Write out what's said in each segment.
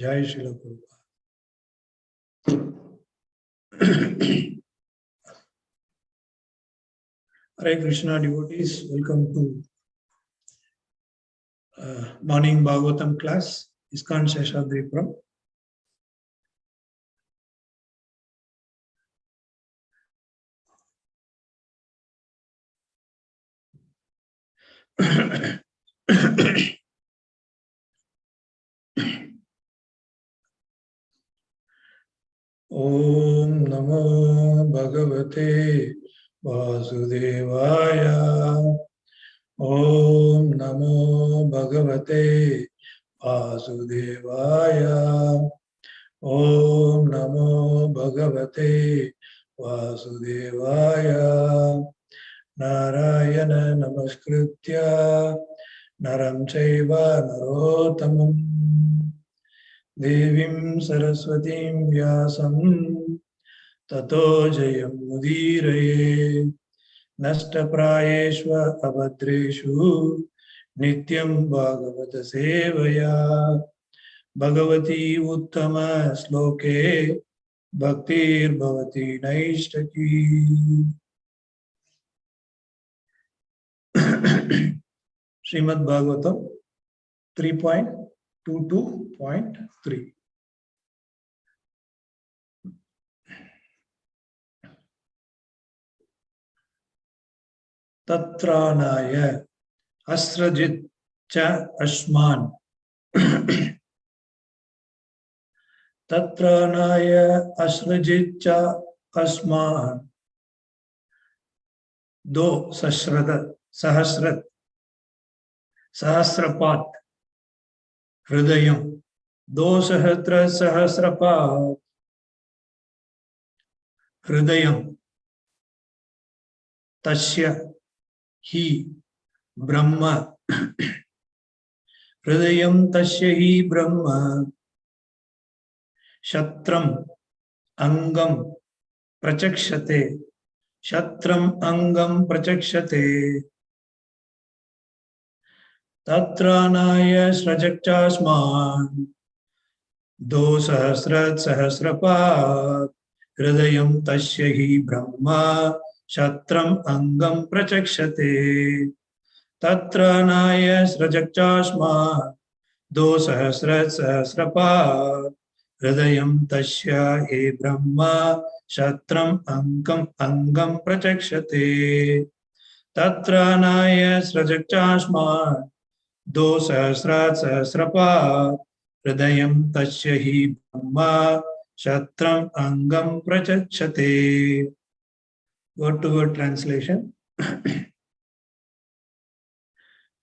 Jai Srila Prabhupada. Hare Krishna devotees, welcome to morning Bhagavatam class, ISKCON Seshadripuram. Om Namo Bhagavate Vasudevaya. Om Namo Bhagavate Vasudevaya. Om Namo Bhagavate Vasudevaya. Narayana Namaskritya Naram Chaiva Narottamam Devim Saraswatim Vyasam Tato Jayam Mudiraye Nashtaprayeshva Abhadreshu Nityam Bhagavata Sevaya Bhagavati Uttama Sloke Bhaktir Bhavati Naishtaki. Srimad Bhagavatam 3.22.3. Tatranaya asrajit cha ashman. Tatranaya asrajit cha asman. Do sahasrat sahasrapat hridayam. Do sahasrapat hridayam. Tasya hi Brahma. Hridayam tasya hi Brahma. Shatram angam prachakshate. Shatram angam prachakshate. Tatranaya srajakchasman. Do sahasrapat hridayam tasya hi Brahma. Shatram angam prachakshate. Tatranaya srajakchasman. Do sahasrapat hridayam tasya hi Brahma. Shatram angam prachakshate. Tatranaya srajakchasman. Do sahasrapat hridayam tasya hi Brahma. Shatram angam prachakshate. Word to word translation.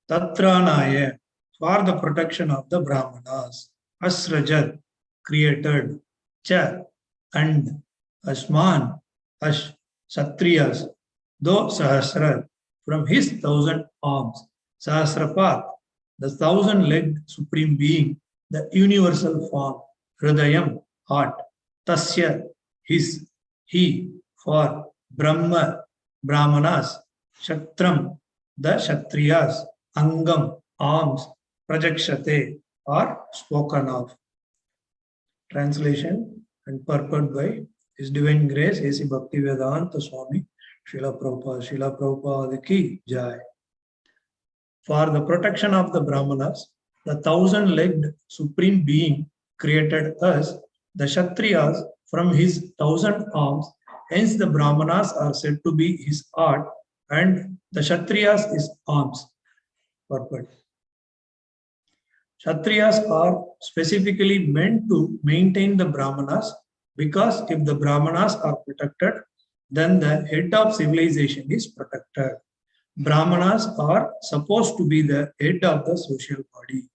Tatranaya, for the protection of the Brahmanas. Asrajat, created. Cha, and. Asman, Ash, Satriyas. Do Sahasrat, from his 1,000 arms. Sahasrapat, the 1,000-legged supreme being, the universal form. Hridayam, heart. Tasya, his, he, for. Brahma, Brahmanas. Shatram, the Kshatriyas. Angam, arms. Prajakshate, are spoken of. Translation and purport by His Divine Grace A.C. Bhaktivedanta Swami Srila Prabhupada ki Jai. For the protection of the Brahmanas, the 1,000-legged supreme being created us, the Kshatriyas, from his 1,000 arms. Hence the Brahmanas are said to be his art and the Kshatriyas his arms. Purport. Kshatriyas are specifically meant to maintain the Brahmanas, because if the Brahmanas are protected, then the head of civilization is protected. Brahmanas are supposed to be the head of the social body.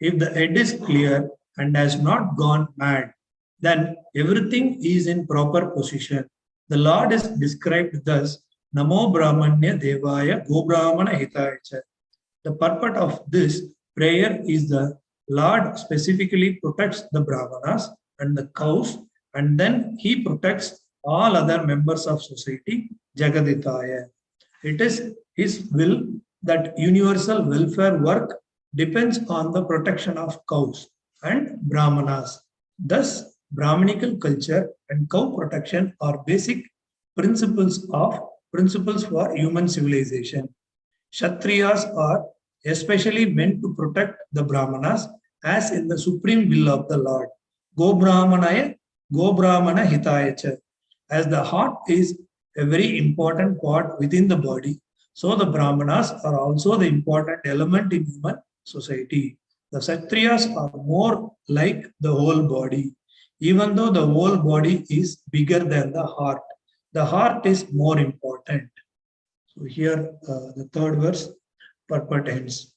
If the head is clear and has not gone mad, then everything is in proper position. The Lord is described thus, Namo Brahmanya Devaya Go Brahmana Hitaya. The purport of this prayer is the Lord specifically protects the Brahmanas and the cows, and then he protects all other members of society, Jagaditaya. It is his will that universal welfare work depends on the protection of cows and Brahmanas. Thus, Brahminical culture and cow protection are basic principles for human civilization. Kshatriyas are especially meant to protect the Brahmanas as in the supreme will of the Lord. Go Brahmanaya, Go Brahmana Hitayacha. As the heart is a very important part within the body, so the Brahmanas are also the important element in human society. The Kshatriyas are more like the whole body, even though the whole body is bigger than the heart. The heart is more important. So here the third verse purport ends.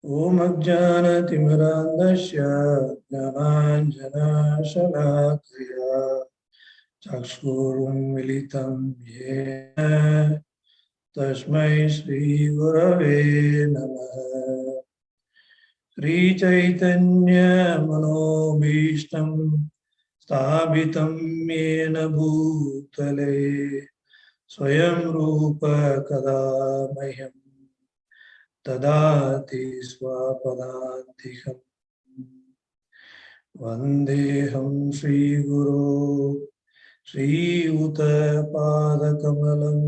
Om Ajnana-timirandasya Jnananjana-shalakaya Chakshurum militam yena Tasmai Shri Gurave Namaha. Shri Chaitanya Manobhishtam Sthapitam Yena Bhutale Swayam Rupa Kadamahyam Tadati Swapadantikam Vandeham Shri Guru Shri Uta Padakamalam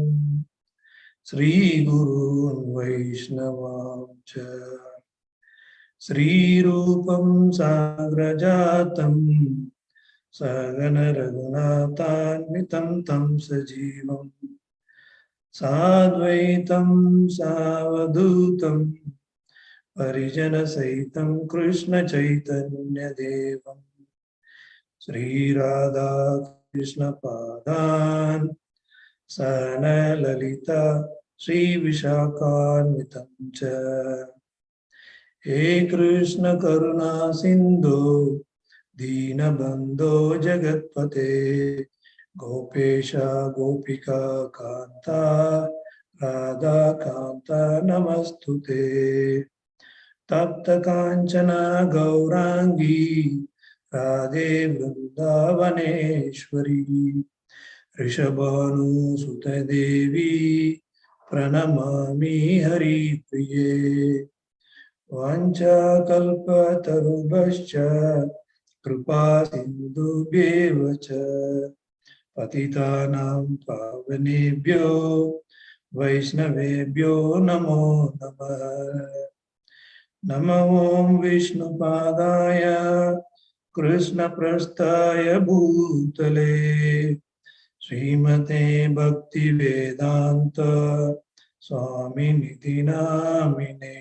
Shri Gurun Vaishnavam Cha Shri Rupam Sagrajatam Sagana Raghunathanvitam Tam Sajivam Sadvaitam Savadutam Parijana Saitam Krishna Chaitanya Devam Sri Radha Krishna Padan Sana Lalita Sri Vishakhanvitam Cha He Krishna Karuna Sindhu Dina Bandho Jagatpate Gopesha Gopika Kanta Radha Kanta Namastute Tapta Kanchana Gaurangi Radhe Vrindavaneshwari Rishabhanu Sutta Devi Pranamami Hari Priye Vancha Kalpa Tarubhascha Kripa Sindhubhyeva Cha Patitanam Pavanebhyo Vaishnavebhyo Namo Namah. Namo Om Vishnu Padaya Krishna Prasthaya Bhutale Srimate Bhakti Vedanta Swami Niti Namine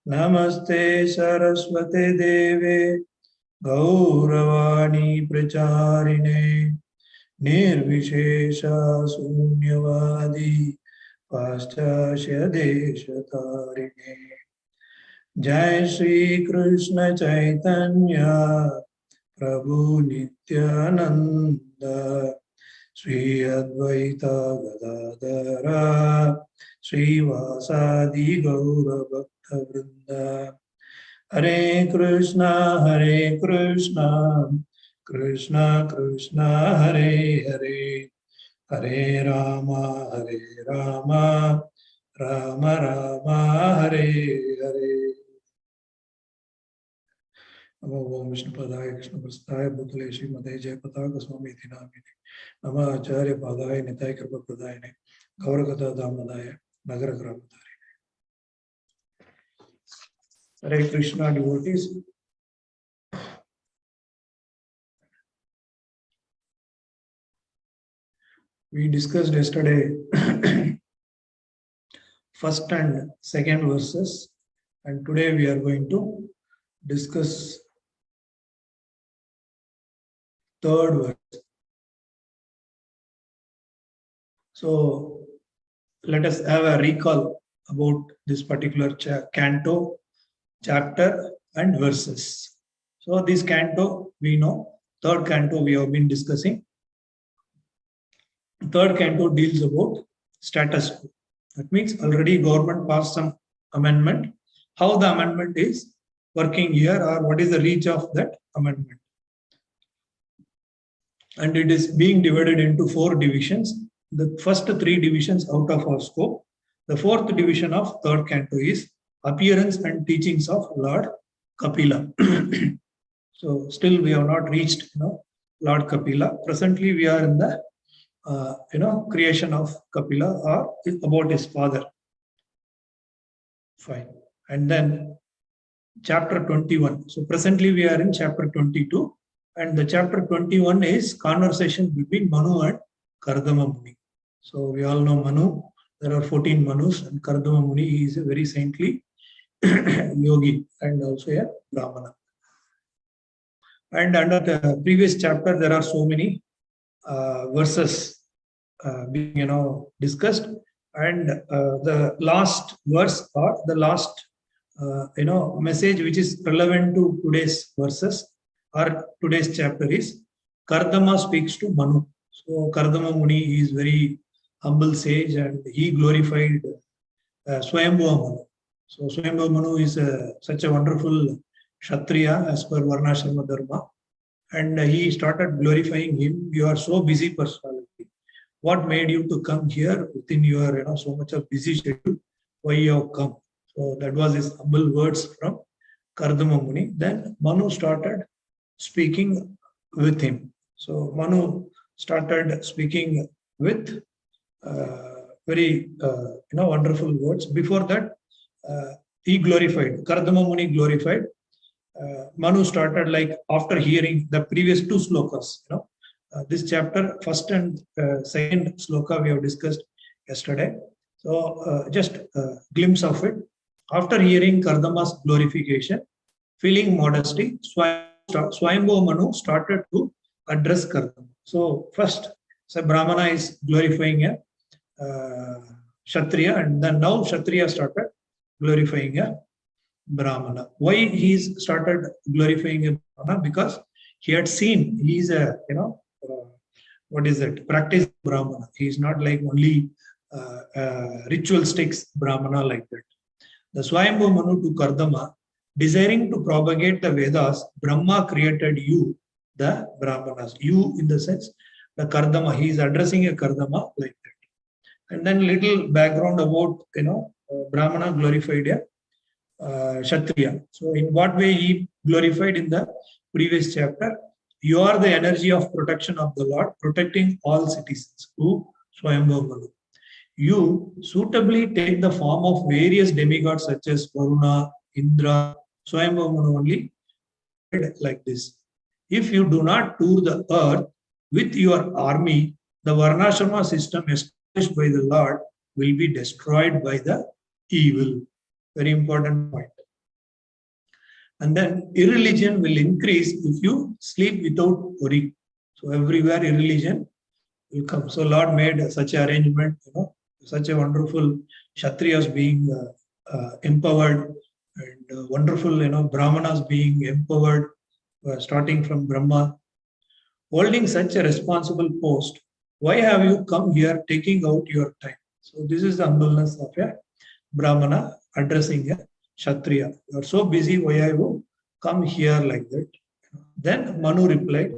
Namaste Saraswate Deve Gauravani Pracharine Nirvishesha Sunyavadi Paschasya Deshatarine Jai Shri Krishna Chaitanya Prabhu Nityananda Shri Advaita Gadadara Shri Vasadi Gaura Bhakta Vrinda Hare Krishna Krishna Krishna Hare Hare Hare Rama Rama Rama Hare Hare. Namo Om Vishnu Padaya Krishna Prasthaya Bhutale Srimate Jaya Pataka Swami Iti Namine Nama Acharya Padaya Nitai Kripa Pradayane Gaurakata Damadaya Nagara Gramadari. Hare Krishna devotees. We discussed yesterday first and second verses, and today we are going to discuss third verse. So let us have a recall about this particular canto, chapter and verses. So this canto we know, third canto we have been discussing. Third canto deals about status quo. That means already government passed some amendment. How the amendment is working here, or what is the reach of that amendment. And it is being divided into 4 divisions. The first 3 divisions out of our scope. The 4th division of third canto is appearance and teachings of Lord Kapila. So still we have not reached, Lord Kapila. Presently we are in the, creation of Kapila, or about his father. Fine. And then chapter 21. So presently we are in chapter 22, and the chapter 21 is conversation between Manu and Kardama Muni. So we all know Manu. There are 14 Manus, and Kardama Muni, he is a very saintly yogi and also a Brahmana. And under the previous chapter, there are so many verses being discussed, and the last verse or the last message which is relevant to today's verses or today's chapter is Kardama speaks to Manu. So Kardama Muni is very humble sage, and he glorified Swayambhuva Manu. So Swayambhuva Manu is such a wonderful Kshatriya as per Varnashrama Dharma, and he started glorifying him. You are so busy personality. What made you to come here within your so much of busy schedule? Why you have come? So that was his humble words from Kardama Muni. Then Manu started speaking with him. So Manu started speaking with very wonderful words. Before that, he glorified. Kardama Muni glorified. Manu started, like, after hearing the previous two slokas. This chapter, first and second sloka we have discussed yesterday. So just a glimpse of it. After hearing Kardama's glorification, feeling modesty, Swayambhuva Manu started to address Kardama. So first, Brahmana is glorifying a Kshatriya, and then now Kshatriya started glorifying a Brahmana. Why he started glorifying a Brahmana? Because he had seen he is a practice Brahmana. He is not like only ritual sticks Brahmana like that. The Swayambhuva Manu to Kardama, desiring to propagate the Vedas, Brahma created you, the Brahmanas. You in the sense, the Kardama, he is addressing a Kardama like that. And then little background about, Brahmana glorified a Kshatriya. So in what way he glorified in the previous chapter? You are the energy of protection of the Lord, protecting all citizens. Who? Swayambhuva Manu. You suitably take the form of various demigods such as Varuna, Indra. Swayambhuva Manu only like this. If you do not tour the earth with your army, the Varnashrama system established by the Lord will be destroyed by the evil. Very important point. And then irreligion will increase if you sleep without worry. So everywhere irreligion will come. So Lord made such an arrangement, such a wonderful Kshatriyas being empowered, and wonderful, Brahmanas being empowered, starting from Brahma. Holding such a responsible post, why have you come here taking out your time? So this is the humbleness of a Brahmana addressing a Kshatriya. You are so busy, why have you come here like that? Then Manu replied,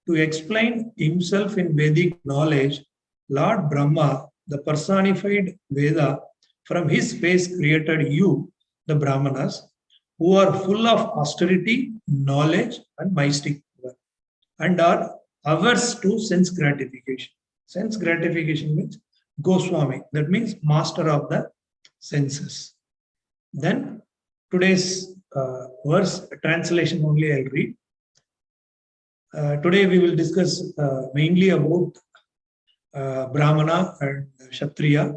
to explain himself in Vedic knowledge, Lord Brahma, the personified Veda, from his face created you, the Brahmanas, who are full of austerity, knowledge, and mystic power, and are averse to sense gratification. Sense gratification means Goswami, that means master of the senses. Then today's verse translation only I'll read. Today we will discuss mainly about Brahmana and Kshatriya,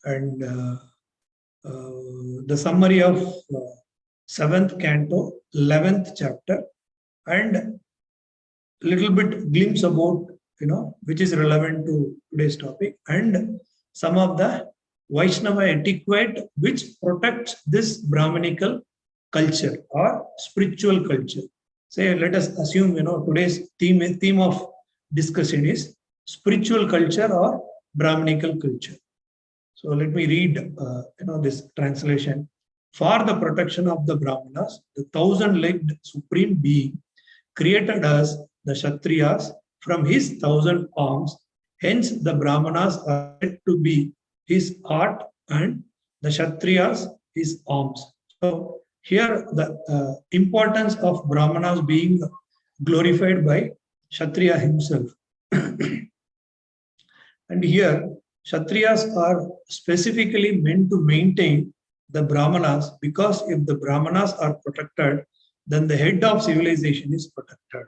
and the summary of 7th canto, 11th chapter, and little bit glimpse about, which is relevant to today's topic, and some of the Vaishnava etiquette which protects this Brahmanical culture or spiritual culture. Say, let us assume, today's theme of discussion is spiritual culture or Brahmanical culture. So let me read, this translation. For the protection of the Brahmanas, the 1,000-legged supreme being created us, the Kshatriyas, from his 1,000 arms. Hence, the Brahmanas are said to be his heart, and the Kshatriyas his arms. So here the importance of Brahmanas being glorified by Kshatriya himself. And here Kshatriyas are specifically meant to maintain the Brahmanas, because if the Brahmanas are protected, then the head of civilization is protected.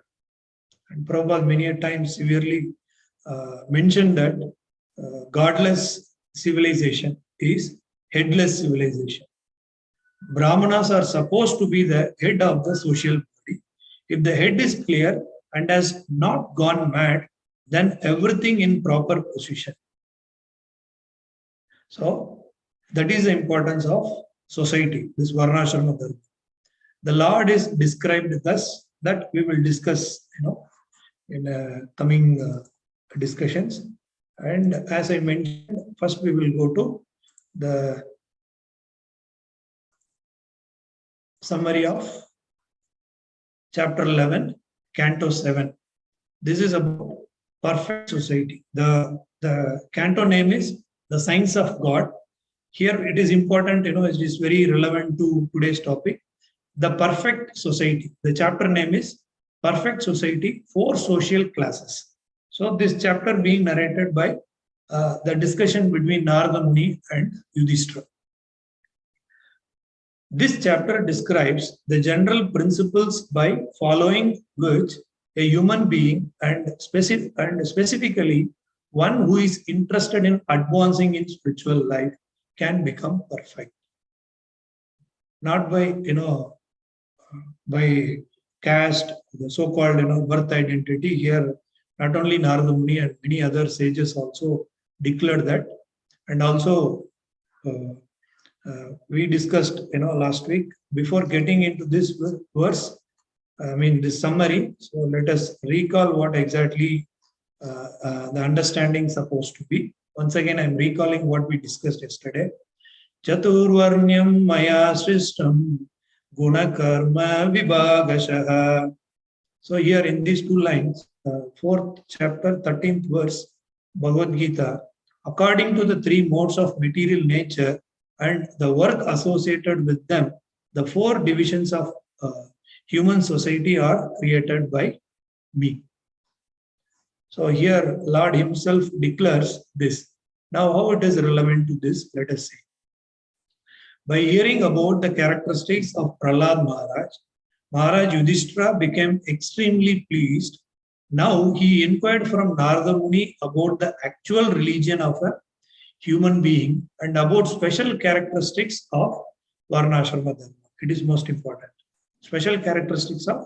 And Prabhupada many a times severely mentioned that godless civilization is headless civilization. Brahmanas are supposed to be the head of the social body. If the head is clear and has not gone mad, then everything in proper position. So that is the importance of society, this Varnashrama Dharma. The Lord is described thus, that we will discuss, in coming discussions. And as I mentioned, first we will go to the summary of chapter 11, canto 7. This is about perfect society. The canto name is The Science of God. Here it is important, it is very relevant to today's topic. The perfect society. The chapter name is Perfect Society for Social Classes. So this chapter being narrated by the discussion between Narada Muni and Yudhishthira. This chapter describes the general principles by following which a human being, and specifically one who is interested in advancing in spiritual life, can become perfect. Not by by caste, the so-called birth identity. Here, not only Narada Muni and many other sages also declared that, and also we discussed last week. Before getting into this verse, this summary, so let us recall what exactly the understanding is supposed to be. Once again, I am recalling what we discussed yesterday. Chaturvarnyam maya srishtam guna karma vibhagashaha. So here in these two lines, 4th chapter, 13th verse, Bhagavad Gita, according to the 3 modes of material nature and the work associated with them, the 4 divisions of human society are created by me. So here Lord himself declares this. Now how it is relevant to this, let us see. By hearing about the characteristics of Prahlad Maharaj Yudhishthira became extremely pleased. Now he inquired from Narada Muni about the actual religion of a human being and about special characteristics of Varnashrama Dharma. It is most important. Special characteristics of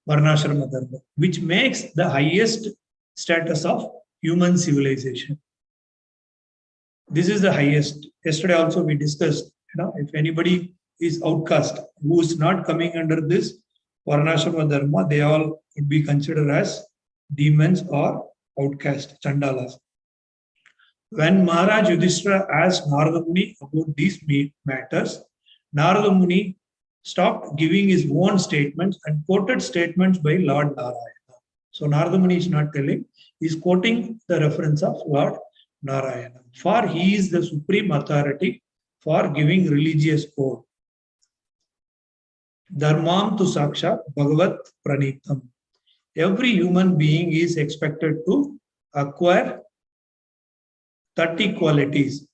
Varnashrama Dharma, which makes the highest status of human civilization. This is the highest. Yesterday also we discussed, if anybody is outcast, who is not coming under this Varnashrama Dharma, they all would be considered as demons or outcast, chandalas. When Maharaj Yudhishthira asked Narada Muni about these matters, Narada Muni stopped giving his own statements and quoted statements by Lord Narayana. So Narada Muni is not telling, he is quoting the reference of Lord Narayana. For he is the supreme authority for giving religious code. Dharmam tu sakshat bhagavat pranitam. Every human being is expected to acquire 30 qualities.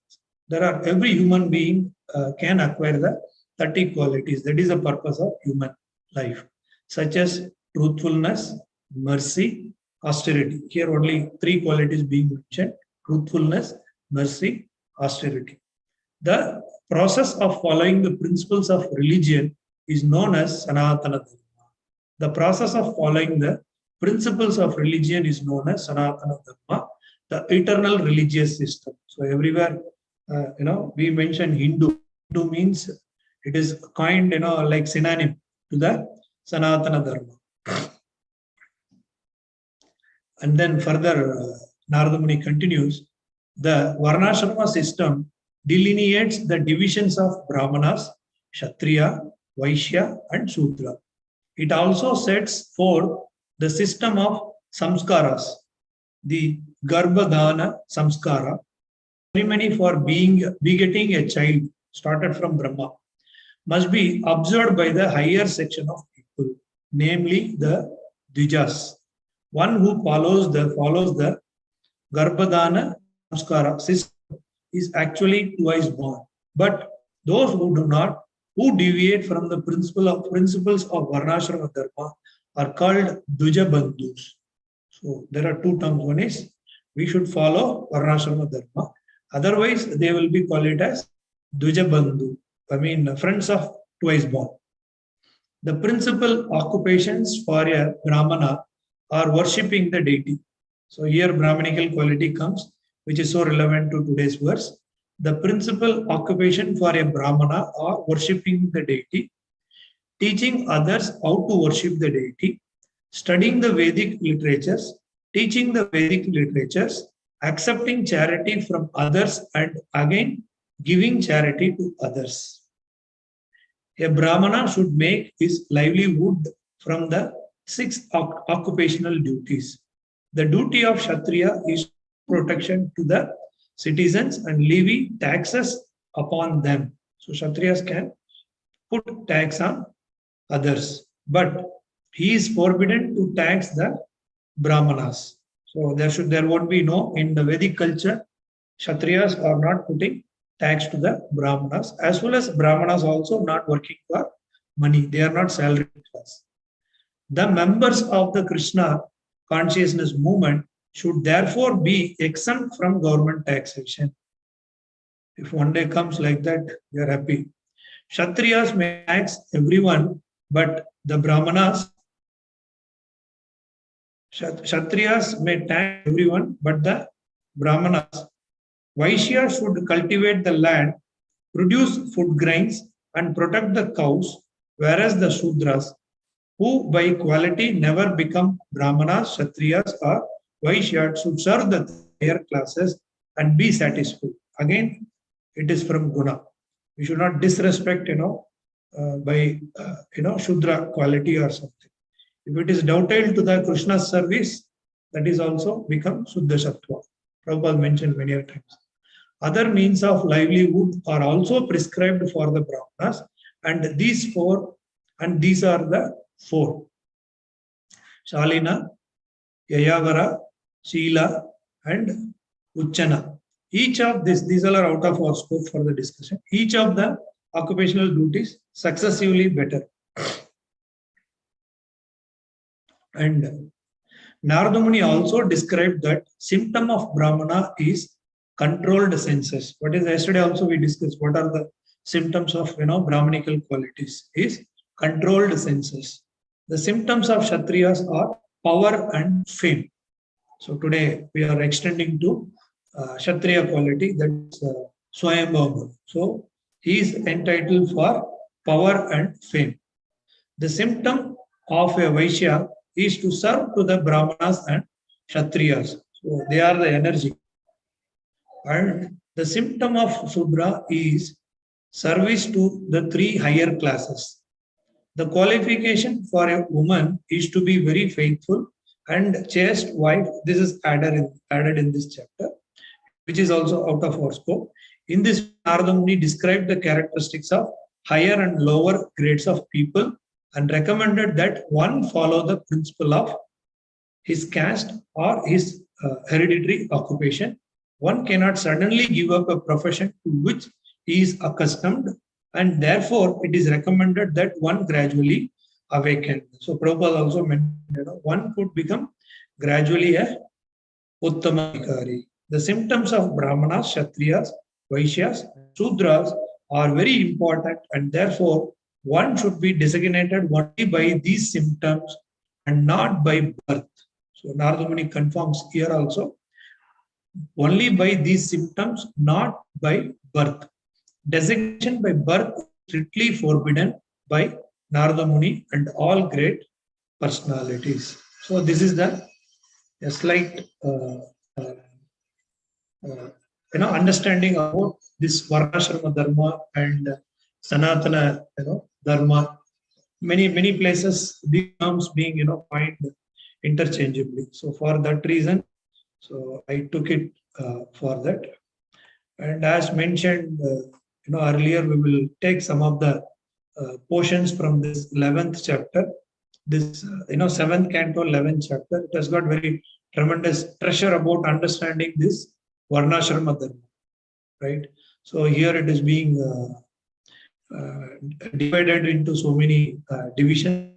Every human being can acquire the 30 qualities. That is the purpose of human life, such as truthfulness, mercy, austerity. Here only 3 qualities being mentioned: truthfulness, mercy, austerity. The process of following the principles of religion is known as Sanatana Dharma. The process of following the principles of religion is known as Sanatana Dharma, the eternal religious system. So everywhere, we mention Hindu. Hindu means it is coined, like synonym to the Sanatana Dharma. And then further, Narada Muni continues, the Varnashrama system delineates the divisions of Brahmanas, Kshatriya, Vaishya and Shudra. It also sets forth the system of samskaras, the Garbhadhana samskara, ceremony for begetting a child started from Brahma. must be observed by the higher section of people, namely the Dvijas. One who follows the Garbhadana Samskara system is actually twice born. But those who do not, who deviate from the principles of Varnashrama Dharma are called Dvija Bandhus. So there are two terms. One is we should follow Varnashrama Dharma. Otherwise, they will be called as Dvija Bandhu. I mean, friends of twice born. The principal occupations for a Brahmana are worshipping the deity. So here Brahmanical quality comes, which is so relevant to today's verse. The principal occupation for a Brahmana are worshipping the deity, teaching others how to worship the deity, studying the Vedic literatures, teaching the Vedic literatures, accepting charity from others, and again giving charity to others. A Brahmana should make his livelihood from the 6 occupational duties. The duty of Kshatriya is protection to the citizens and levy taxes upon them. So Kshatriyas can put tax on others, but he is forbidden to tax the Brahmanas. So there won't be no, in the Vedic culture, Kshatriyas are not putting tax to the Brahmanas, as well as Brahmanas also not working for money. They are not salaried class. The members of the Krishna consciousness movement should therefore be exempt from government taxation. If one day comes like that, we are happy. Kshatriyas may tax everyone, but the Brahmanas, Kshatriyas may tax everyone, but the Brahmanas. Vaishyas should cultivate the land, produce food grains, and protect the cows, whereas the Shudras, who by quality never become Brahmanas, Kshatriyas, or Vaishyas, should serve the higher classes and be satisfied. Again, it is from Guna. We should not disrespect, by Shudra quality or something. If it is dovetailed to the Krishna service, that is also become Suddha Sattva. Prabhupada mentioned many times. Other means of livelihood are also prescribed for the Brahmanas, and these are the 4. Shalina, Yayavara, Shila, and Uchana. Each of these all are out of our scope for the discussion. Each of the occupational duties successively better. And Narada Muni also described that symptom of Brahmana is controlled senses. What is yesterday also we discussed? What are the symptoms of Brahmanical qualities? Is controlled senses. The symptoms of Kshatriyas are power and fame. So today we are extending to Kshatriya quality, that is Swayambhava. So he is entitled for power and fame. The symptom of a Vaishya is to serve to the Brahmanas and Kshatriyas. So they are the energy. And the symptom of Shudra is service to the 3 higher classes. The qualification for a woman is to be very faithful and chaste wife. This is added in this chapter, which is also out of our scope. In this, Narada Muni described the characteristics of higher and lower grades of people and recommended that one follow the principle of his caste or his hereditary occupation. One cannot suddenly give up a profession to which he is accustomed, and therefore it is recommended that one gradually awaken. So Prabhupada also mentioned, one could become gradually a Uttamanikari. The symptoms of Brahmanas, Kshatriyas, Vaishyas, Shudras are very important, and therefore one should be designated only by these symptoms and not by birth. So Narada Muni confirms here also, only by these symptoms, not by birth. Designation by birth is strictly forbidden by Narada Muni and all great personalities. So this is a slight understanding about this Varnashrama Dharma and Sanatana Dharma. Many places these terms being coined interchangeably. So for that reason, so I took it for that. And as mentioned earlier, we will take some of the portions from this 11th chapter, this 7th canto, 11th chapter. It has got very tremendous treasure about understanding this Varnashrama Dharma, right? So here it is being divided into so many divisions,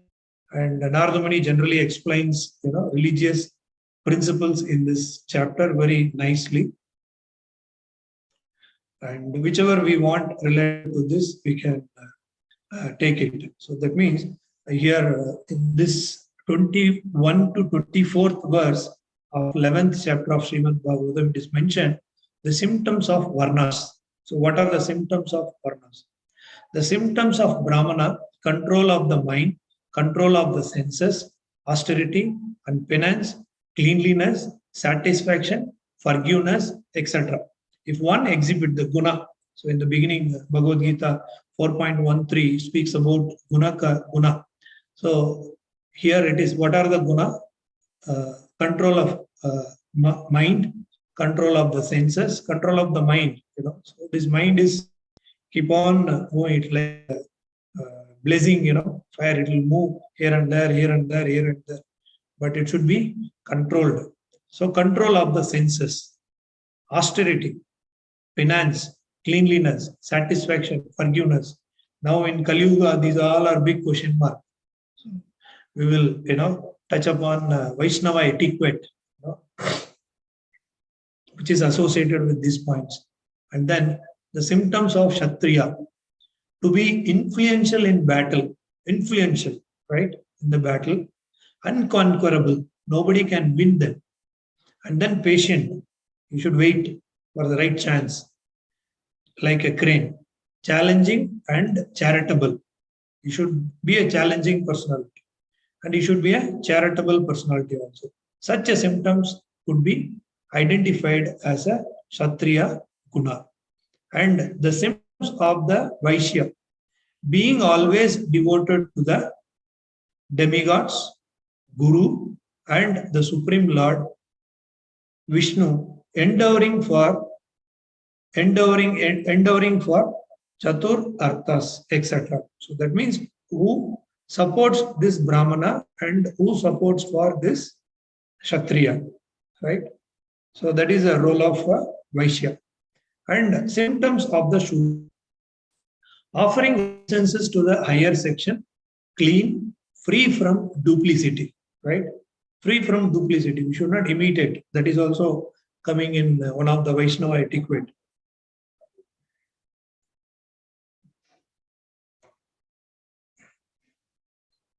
and Narada Muni generally explains religious principles in this chapter very nicely. And whichever we want related to this, we can take it. So that means here in this 21 to 24th verse of 11th chapter of Srimad Bhagavatam, it is mentioned the symptoms of Varnas. So what are the symptoms of Varnas? The symptoms of Brahmana: control of the mind, control of the senses, austerity and penance, cleanliness, satisfaction, forgiveness, etc. If one exhibit the guna, so in the beginning, Bhagavad Gita 4.13 speaks about guna. So here it is, what are the guna? Control of mind, control of the senses, control of the mind. So this mind is keep on moving, it like blazing, fire. It will move here and there, here and there, here and there, but it should be controlled. So control of the senses, austerity, penance, cleanliness, satisfaction, forgiveness. Now in Kali Yuga, these all are big question mark. So we will, touch upon Vaishnava etiquette, which is associated with these points. And then the symptoms of Kshatriya: to be influential in battle, influential, right, in the battle, unconquerable, nobody can win them. And then patient, you should wait for the right chance, like a crane. Challenging and charitable, you should be a challenging personality, and you should be a charitable personality also. Such a symptoms could be identified as a Kshatriya guna. And the symptoms of the Vaishya: being always devoted to the demigods, Guru, and the Supreme Lord Vishnu, enduring for Chatur Arthas, etc. So that means who supports this Brahmana and who supports for this Kshatriya, right? So that is a role of Vaishya. And symptoms of the Shudra: offering obeisances to the higher section, clean, free from duplicity, right? Free from duplicity. We should not imitate. That is also coming in one of the Vaishnava etiquette.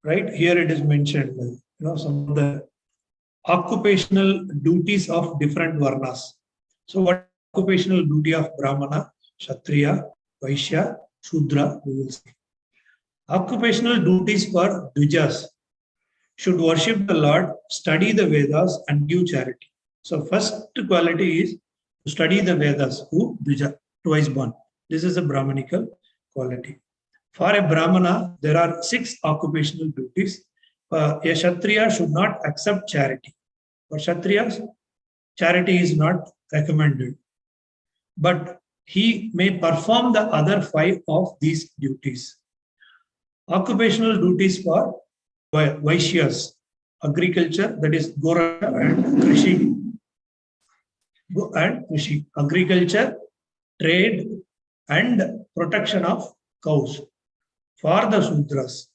Right? Here it is mentioned, some of the occupational duties of different varnas. So what occupational duty of Brahmana, Kshatriya, Vaishya, Shudra, we will see. Occupational duties for Dvijas: should worship the Lord, study the Vedas, and give charity. So first quality is to study the Vedas, who Dvija, twice born. This is a Brahmanical quality. For a Brahmana, there are 6 occupational duties. A Kshatriya should not accept charity. For Kshatriyas, charity is not recommended, but he may perform the other 5 of these duties. Occupational duties for Vaishyas: agriculture, that is Goraksha and Krishi. Agriculture, trade, and protection of cows. For the Sudras,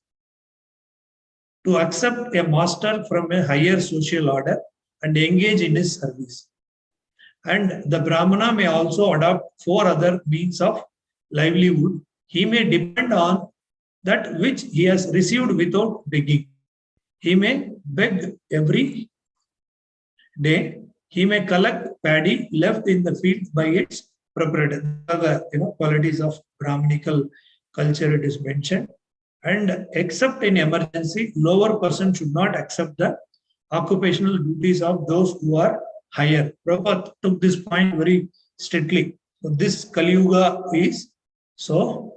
to accept a master from a higher social order and engage in his service. And the Brahmana may also adopt 4 other means of livelihood. He may depend on that which he has received without begging. He may beg every day. He may collect paddy left in the field by its proprietor. The qualities of Brahmanical culture it is mentioned. And except in emergency, lower person should not accept the occupational duties of those who are higher. Prabhupada took this point very strictly. So this Kali Yuga is so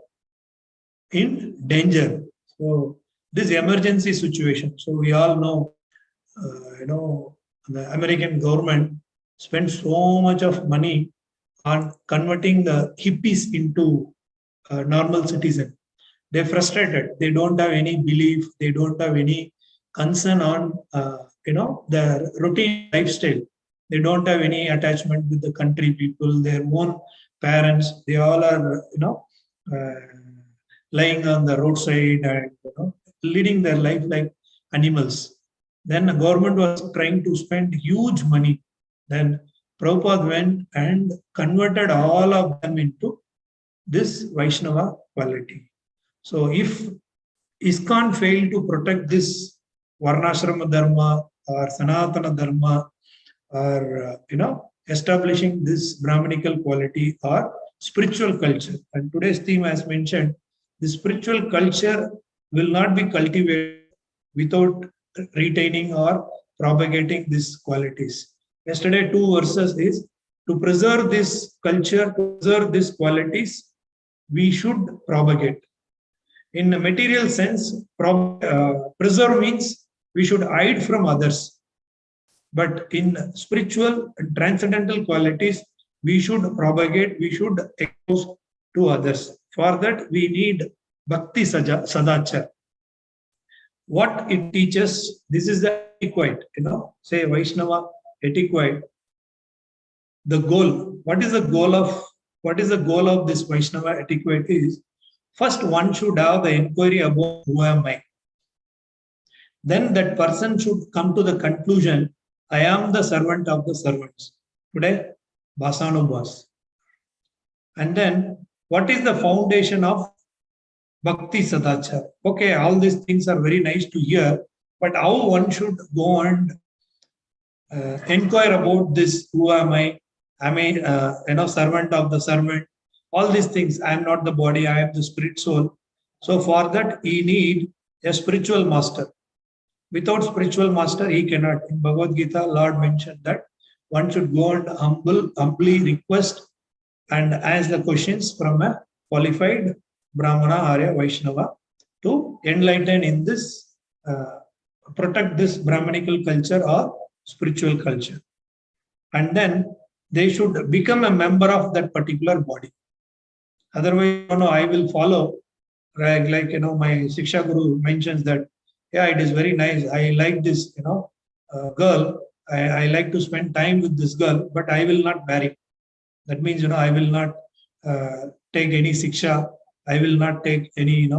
in danger. So this emergency situation. So we all know, the American government spends so much of money on converting the hippies into normal citizen. They're frustrated. They don't have any belief. They don't have any concern on, their routine lifestyle. They don't have any attachment with the country people, their own parents. They all are, lying on the roadside and, leading their life like animals. Then the government was trying to spend huge money. Then Prabhupada went and converted all of them into this Vaishnava quality. So if ISKCON failed to protect this Varnashrama Dharma or Sanatana Dharma or, establishing this Brahmanical quality or spiritual culture. And today's theme, as mentioned, the spiritual culture will not be cultivated without retaining or propagating these qualities. Yesterday, 2 verses is to preserve this culture, to preserve these qualities, we should propagate. In a material sense, preserve means we should hide from others. But in spiritual and transcendental qualities, we should propagate, we should expose to others. For that, we need Bhakti Sadachar. What it teaches, this is the etiquette, say Vaishnava etiquette. The goal, what is the goal of this Vaishnava etiquette is, first one should have the inquiry about who am I. Then that person should come to the conclusion, I am the servant of the servants. Today, Basanubhas. And then, what is the foundation of Bhakti Sadachar? Okay, all these things are very nice to hear, but how one should go and inquire about this, who am I? Am I, servant of the servant? All these things. I am not the body, I am the spirit soul. So for that, he need a spiritual master. Without spiritual master, he cannot. In Bhagavad Gita, Lord mentioned that one should go and humbly request and ask the questions from a qualified Brahmana or a Vaishnava to enlighten in this, protect this Brahmanical culture or spiritual culture. And then they should become a member of that particular body. Otherwise, I will follow, like my Shiksha Guru mentions that, yeah, it is very nice. I like this, girl. I like to spend time with this girl, but I will not marry. That means, I will not take any Shiksha. I will not take any,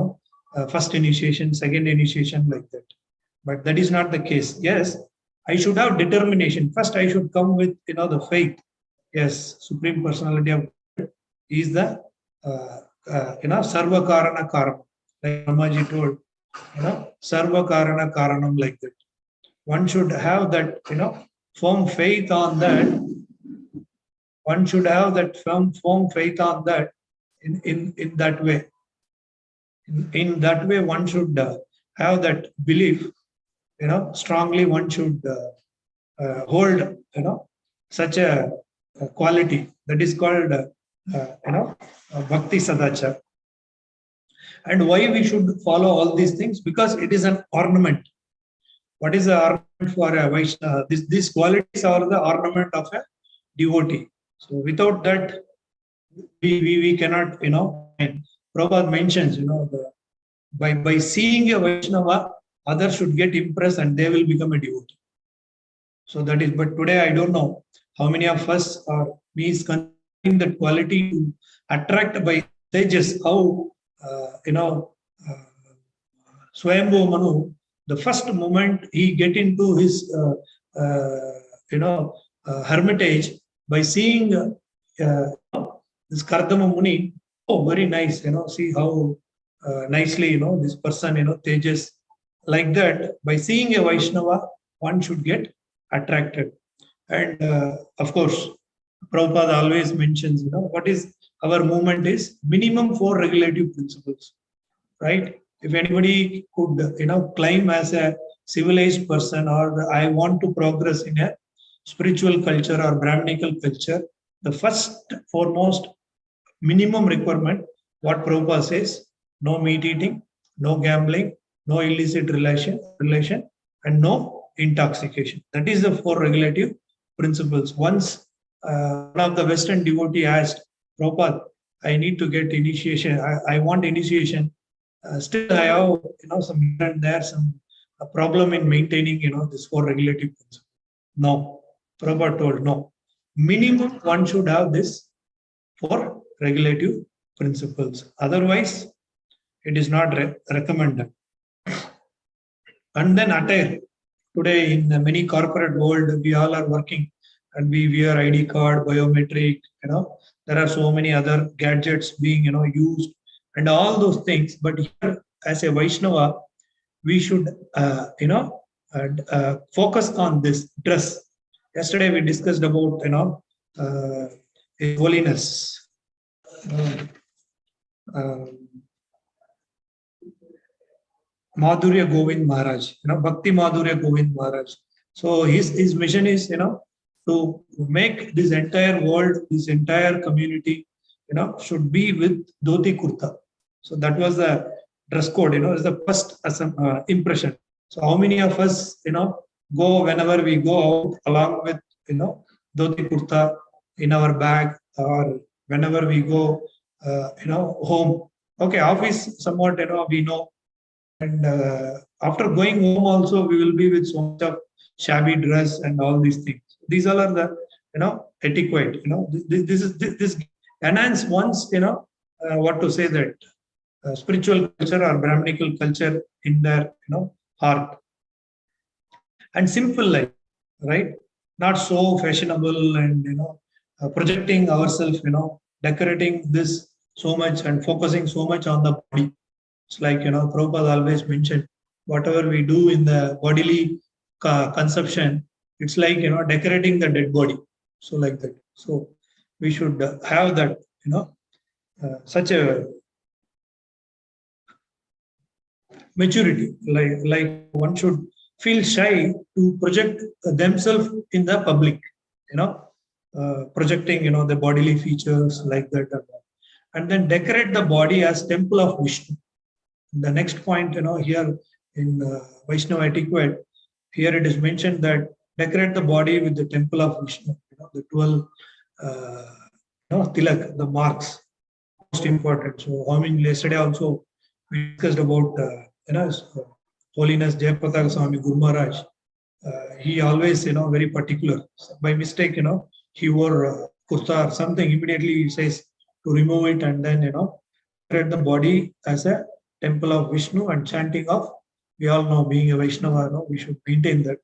first initiation, second initiation, like that. But that is not the case. Yes, I should have determination. First, I should come with, the faith. Yes, Supreme Personality of God is the, Sarva Karana Karanam. Like Ramaji told, Sarva Karana Karanam, like that. One should have that, firm faith on that. One should have that firm faith on that in that way. In that way, one should have that belief, strongly one should hold, such a quality that is called, Bhakti Sadachar. And why we should follow all these things? Because it is an ornament. What is the ornament for a Vaishnava? These qualities are the ornament of a devotee. So without that, we cannot, Prabhupada mentions, by seeing a Vaishnava, others should get impressed and they will become a devotee. So that is, but today I don't know how many of us are means considering that quality to attract by sages. How, Swayambhu Manu, the first moment he get into his, hermitage, by seeing this Kardama Muni, oh, very nice, see how nicely, this person, Tejas, like that. By seeing a Vaishnava, one should get attracted. And of course, Prabhupada always mentions, what is our movement is minimum 4 regulative principles, right? If anybody could, claim as a civilized person, or I want to progress in a spiritual culture or Brahminical culture, the first foremost minimum requirement, what Prabhupada says, no meat eating, no gambling, no illicit relation, and no intoxication. That is the 4 regulative principles. Once one of the Western devotee asked Prabhupada, I need to get initiation. I want initiation. Still I have, some here and there, some a problem in maintaining, this 4 regulative principles. No, Prabhupada told no. Minimum one should have this 4 regulative principles. Otherwise, it is not recommended. And then attire. Today, in many corporate world, we all are working and we wear ID card, biometric. There are so many other gadgets being, used, and all those things. But here, as a Vaishnava, we should, focus on this dress. Yesterday, we discussed about, holiness. Madhurya Govind Maharaj, Bhakti Madhurya Govind Maharaj. So his mission is, to make this entire world, this entire community, should be with dhoti kurta. So that was the dress code, is the first impression. So how many of us, go whenever we go out along with, dhoti kurta in our bag, or whenever we go, home. Okay, office somewhat, we know. And after going home also, we will be with so much of shabby dress and all these things. These all are the, etiquette. This enhance one's, what to say, that spiritual culture or Brahminical culture in their, heart. And simple life, right? Not so fashionable and, projecting ourselves, decorating this so much and focusing so much on the body. It's like, Prabhupada always mentioned, whatever we do in the bodily consumption, it's like, decorating the dead body. So like that. So we should have that, such a maturity, like one should feel shy to project themselves in the public, projecting, the bodily features like that. And then decorate the body as temple of Vishnu. The next point, here in Vaishnava etiquette, here it is mentioned that decorate the body with the temple of Vishnu, the 12, tilak, the marks, most important. So, yesterday also we discussed about, Holiness Jayapataka Swami Guru Maharaj. He always, very particular. By mistake, he wore kurta or something. Immediately he says to remove it and then, decorate the body as a temple of Vishnu and chanting of, we all know, being a Vaishnava, we should maintain that.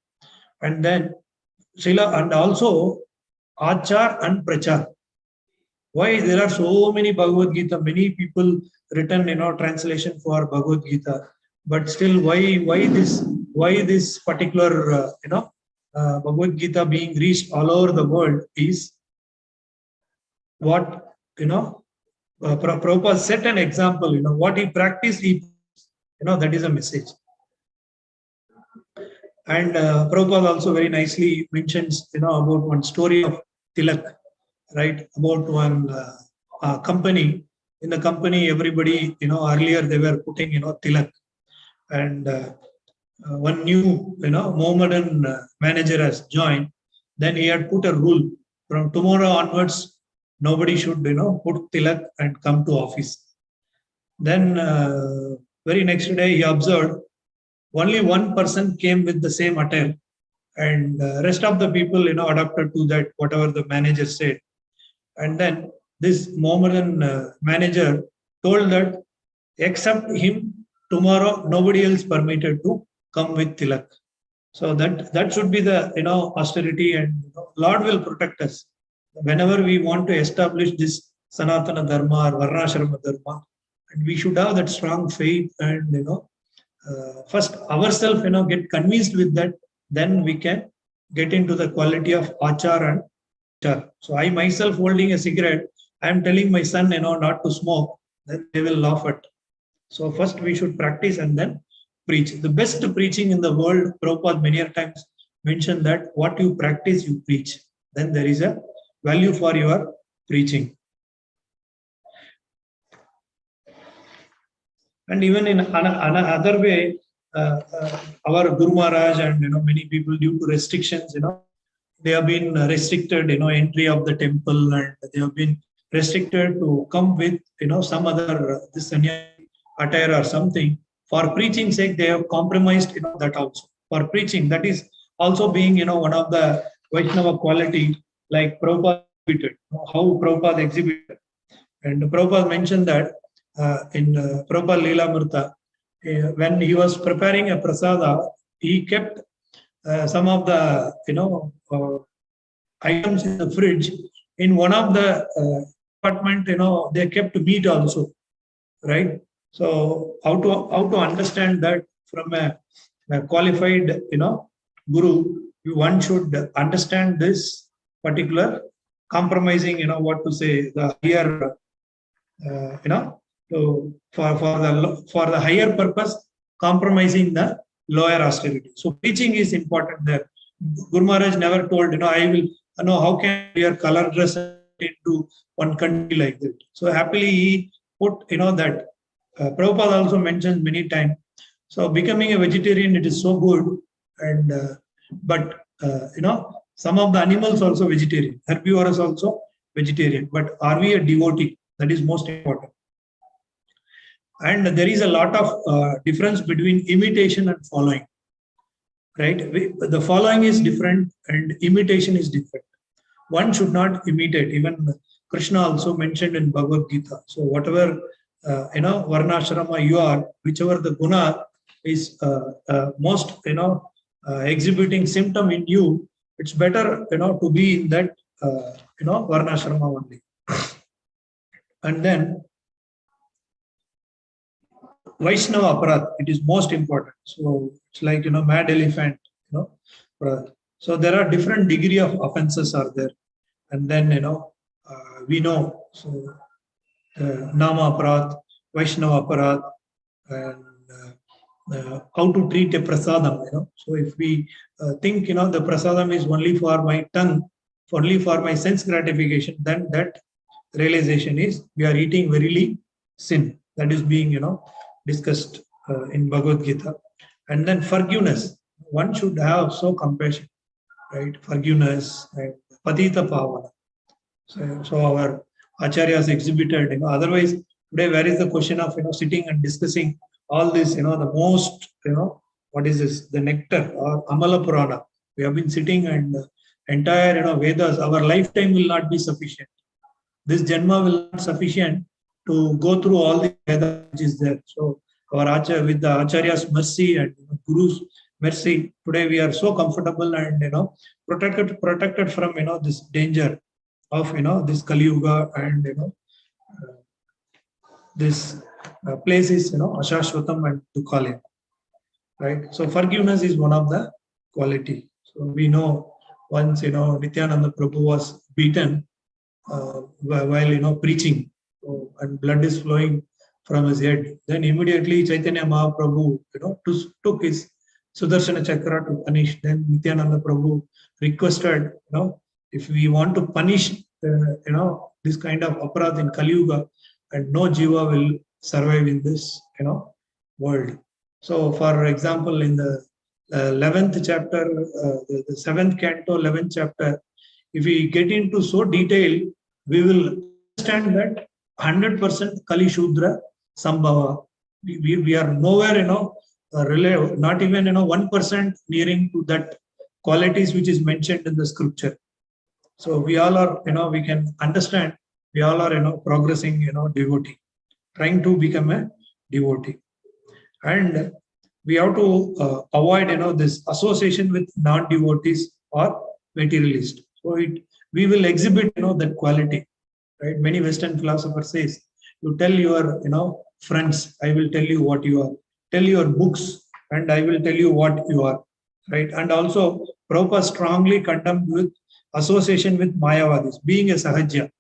And then Srila, and also Achar and Prachar. Why there are so many Bhagavad Gita, many people written, translation for Bhagavad Gita, but still why this particular, Bhagavad Gita being reached all over the world is what, Prabhupada set an example, what he practiced, that is a message. And Prabhupada also very nicely mentions, about one story of Tilak, right? About one company. In the company, everybody, earlier they were putting, Tilak. And one new, Mohammedan manager has joined. Then he had put a rule from tomorrow onwards, nobody should, put tilak and come to office. Then very next day he observed only one person came with the same attire, and rest of the people, adapted to that, whatever the manager said. And then this Mohammedan manager told that except him, tomorrow nobody else permitted to come with tilak. So that should be the, austerity, and Lord will protect us. Whenever we want to establish this Sanatana Dharma or Varnashrama Dharma, and we should have that strong faith and, first ourselves, get convinced with that, then we can get into the quality of Achar and Char. So I myself holding a cigarette, I am telling my son, not to smoke, then they will laugh at. So first we should practice and then preach. The best preaching in the world, Prabhupada many times mentioned that what you practice, you preach. Then there is a value for your preaching. And even in another way, our Guru Maharaj and many people, due to restrictions, they have been restricted, entry of the temple, and they have been restricted to come with some other this sannyasi attire or something. For preaching sake, they have compromised, that also. For preaching, that is also being, one of the Vaishnava quality, like Prabhupada exhibited, how Prabhupada exhibited. And Prabhupada mentioned that in Prabhupada Leela Murta, when he was preparing a prasada, he kept some of the, items in the fridge. In one of the apartment, they kept meat also, right? So how to understand that from a qualified, guru, one should understand this particular compromising, what to say, the higher, so for the higher purpose, compromising the lower austerity. So preaching is important there. Guru Maharaj never told, I will, how can your color dress into one country like that? So happily he put, that Prabhupada also mentions many times. So becoming a vegetarian, it is so good, and but some of the animals also vegetarian, herbivores also vegetarian. But are we a devotee? That is most important. And there is a lot of difference between imitation and following. Right? The following is different and imitation is different. One should not imitate. Even Krishna also mentioned in Bhagavad Gita. So whatever varnashrama you are, whichever the guna is most exhibiting symptom in you, it's better to be in that varnashrama only. And then Vaishnava aparat, it is most important. So it's like mad elephant, so there are different degree of offenses are there, and then we know, so Nama aparat, Vaishnava aparat, and how to treat a prasadam. So if we think the prasadam is only for my tongue, only for my sense gratification, then that realization is we are eating verily sin. That is being discussed in Bhagavad Gita. And then forgiveness. One should have so compassion, right? Forgiveness and patita pavana. So our acharyas exhibited, otherwise today where is the question of sitting and discussing all this, the most, what is this, the nectar or Amala Purana. We have been sitting and entire Vedas, our lifetime will not be sufficient. This Janma will not be sufficient to go through all the Vedas which is there. So our Acharya, with the Acharya's mercy and Guru's mercy, today we are so comfortable and protected from this danger of this Kali Yuga, and this place is Ashashvatam and Dukhalaya, right? So forgiveness is one of the quality. So we know once Nityananda Prabhu was beaten while preaching, and blood is flowing from his head. Then immediately Chaitanya Mahaprabhu took his Sudarshana Chakra to punish. Then Nityananda Prabhu requested, if we want to punish this kind of aparat in Kali Yuga, and no jiva will survive in this world. So for example, in the 11th chapter, the 7th canto, 11th chapter, if we get into so detail, we will understand that 100% Kali Shudra Sambhava. We are nowhere, not even 1% nearing to that qualities which is mentioned in the scripture. So we all are, we can understand, we all are, progressing, devotee, trying to become a devotee. And we have to avoid, this association with non-devotees or materialist. So we will exhibit, that quality, right? Many Western philosophers says, you tell your, friends, I will tell you what you are. Tell your books, and I will tell you what you are, right? And also, Prabhupada strongly condemned with association with Mayavadis, being a Sahajya,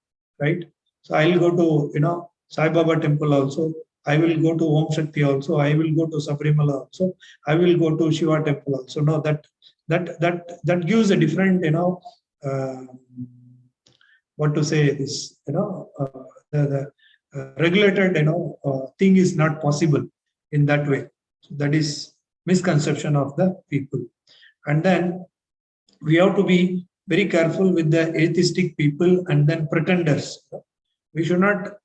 right? So I will go to, Sai Baba temple also. I will go to Om Shakti also. I will go to Sabrimala also. I will go to Shiva temple also. No, that gives a different, what to say, this, the regulated, thing is not possible in that way. So that is misconception of the people. And then we have to be very careful with the atheistic people and then pretenders. We should not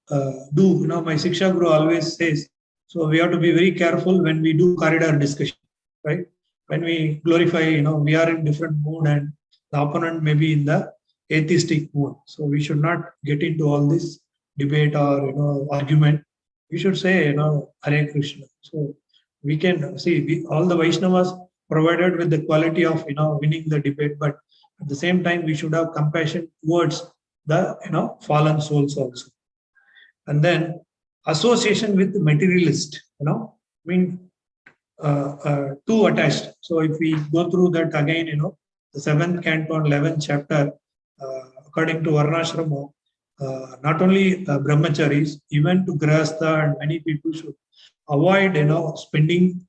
do, my Siksha Guru always says, So we have to be very careful when we do corridor discussion, right? When we glorify, we are in different mood and the opponent may be in the atheistic mood. So we should not get into all this debate or, argument. We should say, Hare Krishna. So we can see all the Vaishnavas provided with the quality of, winning the debate, but at the same time, we should have compassion towards the, fallen souls also. And then association with materialist, too attached. So if we go through that again, the 7th canto and 11th chapter, according to Varnashrama, not only brahmacharis, even to grahastha and many people should avoid, spending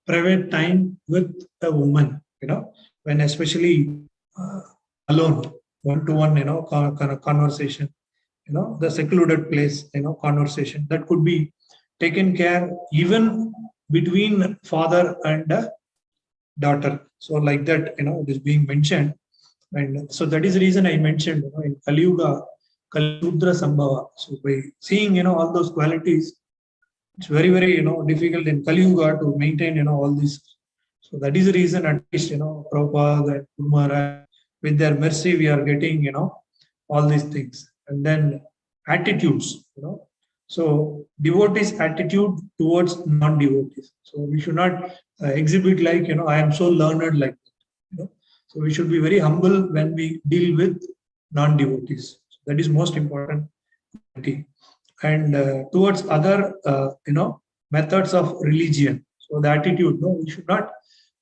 private time with a woman, when especially alone, one-to-one, kind of conversation, the secluded place, conversation that could be taken care even between father and daughter. So like that, it is being mentioned. And so that is the reason I mentioned, in Kali Yuga, Kaludra Sambhava. So by seeing, all those qualities, it's very, very, difficult in Kali Yuga to maintain, all these. So that is the reason at least, Prabhupada and Guru Maharaj, with their mercy, we are getting, all these things. And then attitudes, So devotees' attitude towards non-devotees. So we should not exhibit like, I am so learned like that. So we should be very humble when we deal with non-devotees. So that is most important. And towards other, methods of religion. So the attitude, we should not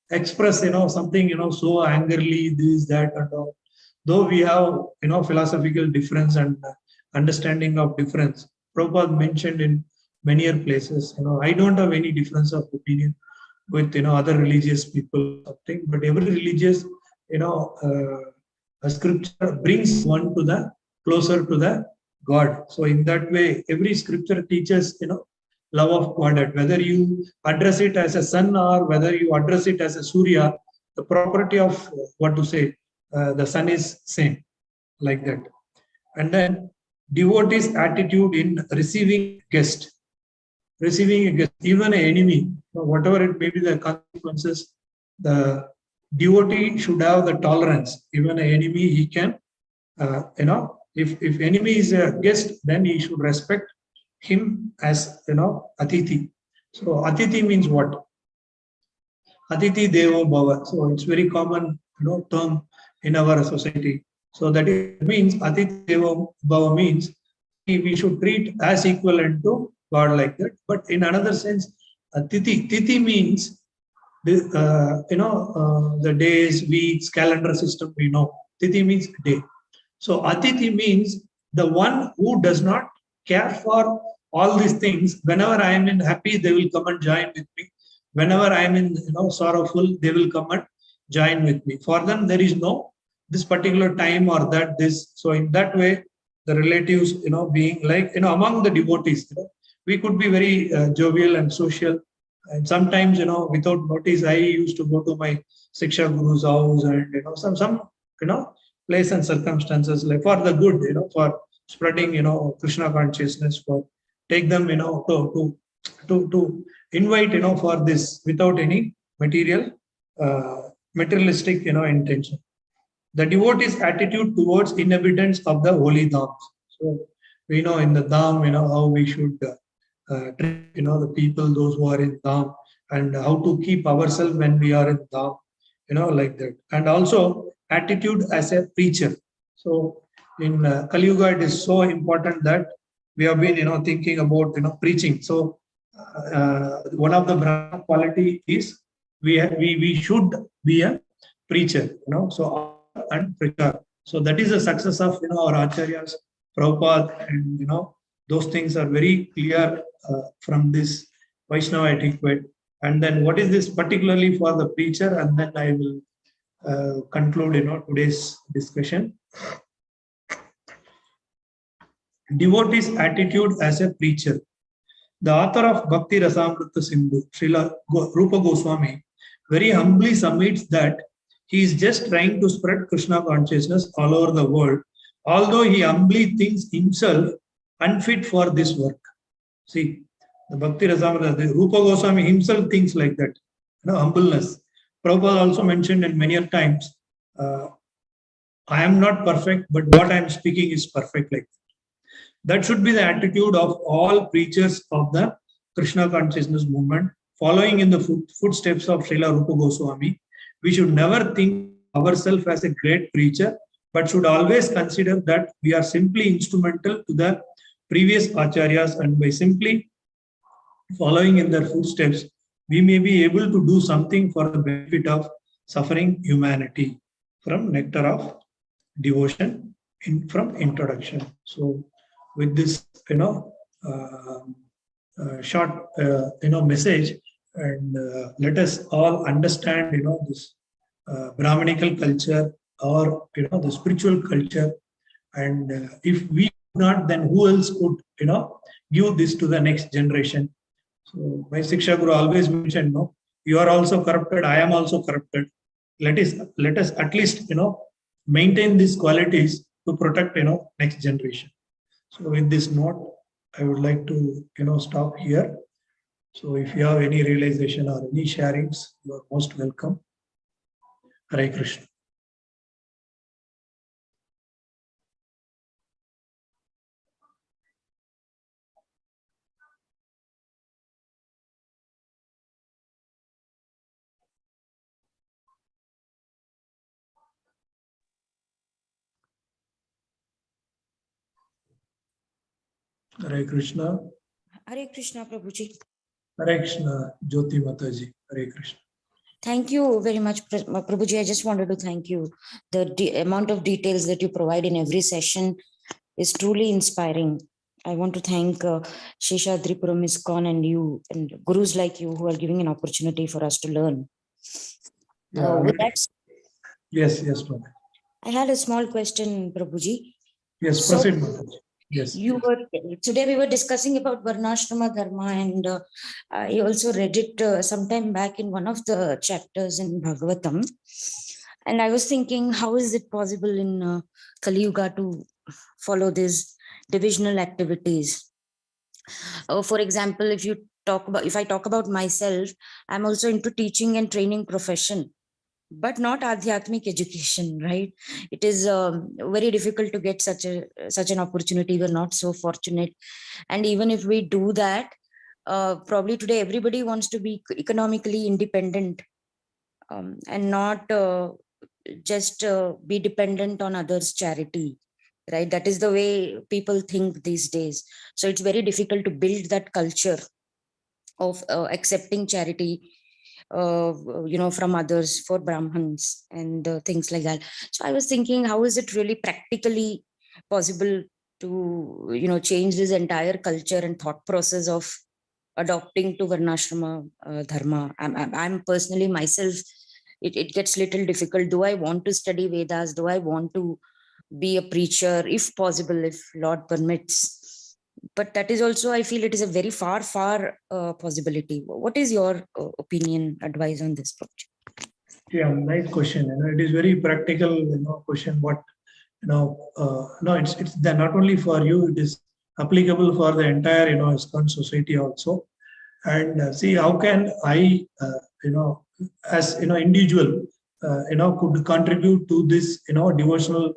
express, something, so angrily, this, that, and all. Though we have, philosophical difference and understanding of difference. Prabhupada mentioned in many places, I don't have any difference of opinion with, other religious people, something, but every religious, a scripture brings one to the closer to the God. So in that way, every scripture teaches, love of God. Whether you address it as a sun or whether you address it as a Surya, the property of the sun is same, like that. And then devotee's attitude in receiving a guest, even an enemy, whatever it may be the consequences, the devotee should have the tolerance. Even an enemy, he can, if enemy is a guest, then he should respect him as, Atithi. So Atithi means what? Atithi Devo Bhava. So it's very common, term in our society. So that means Atithi Devo Bhava means we should treat as equivalent to God like that. But in another sense, Tithi means the days, weeks, calendar system we know. Tithi means day. So Atithi means the one who does not care for all these things. Whenever I am in happy, they will come and join with me. Whenever I am in sorrowful, they will come and join with me. For them, there is no this particular time or that this. So in that way, the relatives, being like, among the devotees, we could be very jovial and social. And sometimes, without notice, I used to go to my Siksha Guru's house and, some place and circumstances like for the good, for spreading, Krishna consciousness, for take them, to invite, for this without any materialistic, intention. The devotee's attitude towards inhabitants of the holy dhams. So we know in the dham, how we should treat, the people, those who are in dham, and how to keep ourselves when we are in dham, like that. And also attitude as a preacher. So in Kali Yuga, it is so important that we have been, thinking about, preaching. So one of the Brahma quality is we should be a preacher, so and preacher. So that is the success of our acharyas, Prabhupada, and those things are very clear from this Vaishnava etiquette. And then what is this particularly for the preacher? And then I will conclude today's discussion. Devotee's attitude as a preacher. The author of Bhakti Rasamrita Sindhu, Srila Rupa Goswami, very humbly submits that he is just trying to spread Krishna consciousness all over the world, although he humbly thinks himself unfit for this work. See, The Bhakti Rasamrita, the Rupa Goswami himself thinks like that, humbleness. Prabhupada also mentioned in many times, I am not perfect, but what I am speaking is perfect. Like that should be the attitude of all preachers of the Krishna consciousness movement, following in the footsteps of Srila Rupa Goswami. We should never think ourselves as a great preacher, but should always consider that we are simply instrumental to the previous acharyas, and by simply following in their footsteps, we may be able to do something for the benefit of suffering humanity. From Nectar of Devotion from introduction. So with this, short, message, and let us all understand, this Brahmanical culture, or the spiritual culture, and if we not, then who else could give this to the next generation? So my Siksha Guru always mentioned, no, you are also corrupted, I am also corrupted. Let us at least maintain these qualities to protect next generation. So with this note, I would like to stop here. So if you have any realization or any sharings, you are most welcome. Hare Krishna. Hare Krishna. Hare Krishna, Prabhuji. Hare Krishna, Jyoti Mataji. Hare Krishna. Thank you very much, Prabhuji. I just wanted to thank you. The amount of details that you provide in every session is truly inspiring. I want to thank Seshadripuram, ISKCON, and you, and gurus like you who are giving an opportunity for us to learn. Yes, Mataji. I had a small question, Prabhuji. Yes, proceed, Mataji. Yes. Today we were discussing about Varnashrama Dharma, and I also read it sometime back in one of the chapters in Bhagavatam. And I was thinking, how is it possible in Kali Yuga to follow these divisional activities? For example, if I talk about myself, I'm also into teaching and training profession, but not adhyatmic education, right? It is very difficult to get such an opportunity. We're not so fortunate. And even if we do that, probably today everybody wants to be economically independent, and not just be dependent on others' charity, right? That is the way people think these days. So it's very difficult to build that culture of accepting charity from others for Brahmins and things like that. So I was thinking, how is it really practically possible to change this entire culture and thought process of adopting to Varnashrama Dharma? I'm personally myself, it gets little difficult. Do I want to study Vedas? Do I want to be a preacher, if possible, if Lord permits? But that is also, I feel it is a very far possibility. What is your opinion, advice on this project? Yeah, nice question. It is very practical, question. What it's not only for you; it is applicable for the entire ISKCON society also. And see, how can I as individual could contribute to this devotional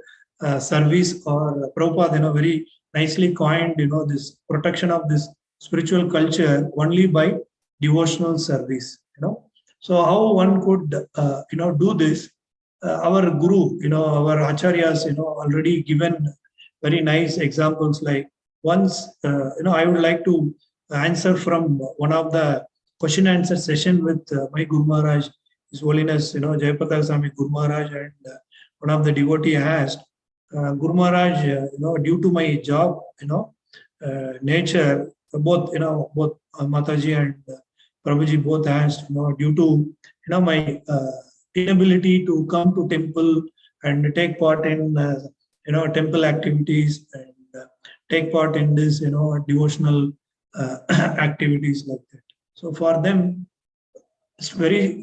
service, or Prabhupada very nicely coined this protection of this spiritual culture only by devotional service. So how one could do this? Our guru, our acharyas, already given very nice examples. Like once, I would like to answer from one of the question answer session with my Guru Maharaj, His Holiness, Jayapataka Swami Guru Maharaj, and one of the devotee asked, Guru Maharaj, due to my job, nature, both Mataji and Prabhuji both asked, due to my inability to come to temple and take part in temple activities, and take part in this devotional activities like that. So for them, it's very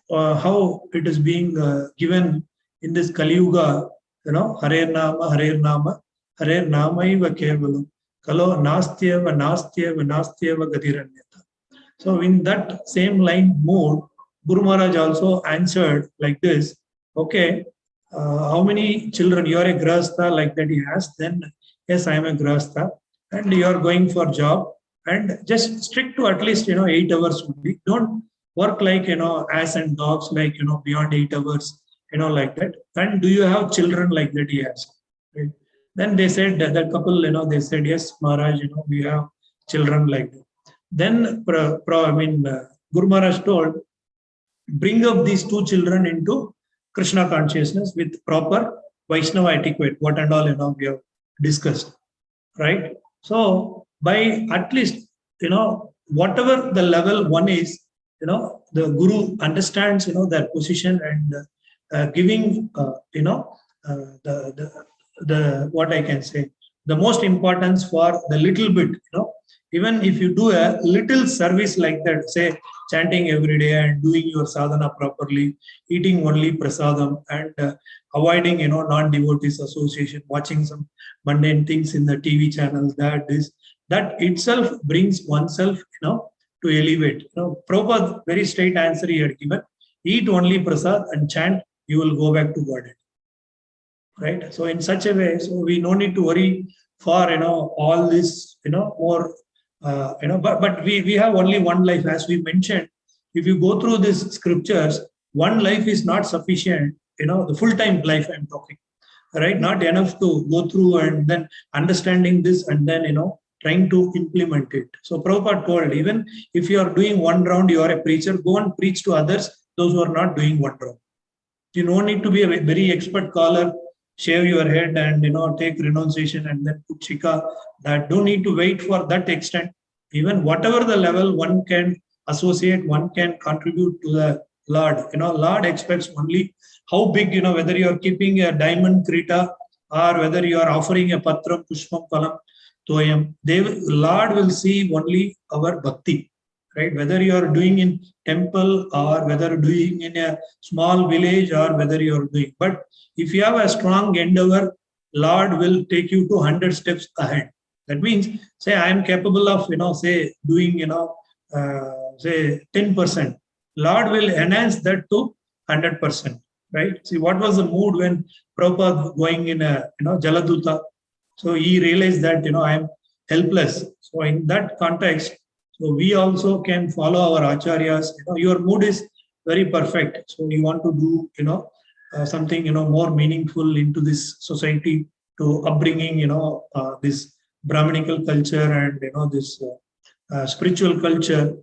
how it is being given in this Kali Yuga, Hare Nama, Hare Nama, Hare Namaiva Kevalam, Kalo nastyeva nastyeva nastyeva gatiranyata. So in that same line mode, Guru Maharaj also answered like this, okay, how many children? You are a grahastha, like that he asked. Then, yes, I am a grahastha, and you are going for job, and just stick to at least 8 hours only. Don't work like ass and dogs, like beyond 8 hours, like that. And do you have children, like that he asked? Right? Then they said that the couple, they said, yes, Maharaj, we have children, like that. Then, Guru Maharaj told, bring up these two children into Krishna consciousness with proper Vaishnava etiquette, what and all we have discussed, right? So by at least whatever the level one is, the Guru understands their position, and giving the what I can say, the most importance for the little bit, even if you do a little service like that, say chanting every day and doing your sadhana properly, eating only prasadam, and avoiding non-devotees association, watching some mundane things in the TV channels, that itself brings oneself to elevate. Prabhupada very straight answer he had given: eat only prasad and chant, you will go back to Godhead. Right? So in such a way, so we no need to worry for all this more but we have only one life, as we mentioned. If you go through these scriptures, one life is not sufficient, the full-time life I'm talking, right? Not enough to go through and then understanding this and then trying to implement it. So Prabhupada told, even if you are doing one round, you are a preacher, go and preach to others, those who are not doing one round. You don't need to be a very expert caller, shave your head and take renunciation and then put shika. That don't need to wait for that extent. Even whatever the level one can associate, one can contribute to the Lord. Lord expects only how big, whether you are keeping a diamond krita or whether you are offering a patram, pushpam, palam, toyam. Lord will see only our bhakti. Right? Whether you are doing in temple or whether doing in a small village or whether you are doing. But if you have a strong endeavor, Lord will take you to 100 steps ahead. That means, say, I am capable of, say, doing, say 10%. Lord will enhance that to 100%. Right? See, what was the mood when Prabhupada going in a, Jaladuta? So he realized that, I am helpless. So in that context, so we also can follow our acharyas. Your mood is very perfect. So you want to do, something, more meaningful into this society, to upbringing, this Brahminical culture and, this spiritual culture.